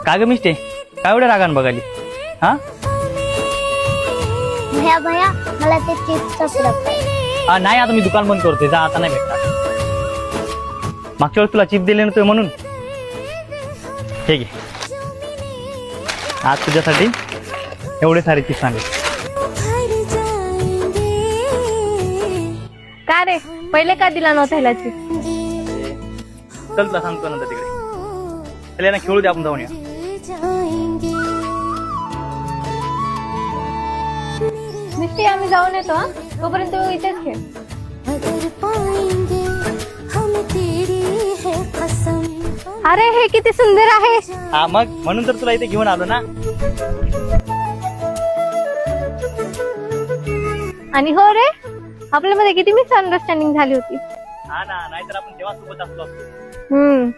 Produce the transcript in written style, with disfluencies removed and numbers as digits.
का ग मिस्टे काय एवढ्या रागान बघाली हा भया भया मला ते चिप्सचा सिरप पाहिजे. नाही आता मी दुकान बंद करतोय जा आता नाही भेटणार. मागच्या वेळेस तुला चिप दिले नव्हते म्हणून ठीक आहे आज तुझ्यासाठी एवढे सारे चिप्स आणले. का रे पहिले का दिला नव्हता ह्याला चिप्स? चल तुला सांगतो नंतर तिकडे चल ना खेळू दे आपण जाऊन या. मिस्टी आम्ही जाऊन येतो हा तोपर्यंत तू इथेच खेळ. अरे हे किती सुंदर आहे. हा मग म्हणून तर तुला इथे घेऊन आलो ना. आणि हो रे आपल्यामध्ये किती मिसअंडरस्टँडिंग झाली होती. हा ना नाहीतर आपण तेव्हा सोबत असलो असतो. हम्म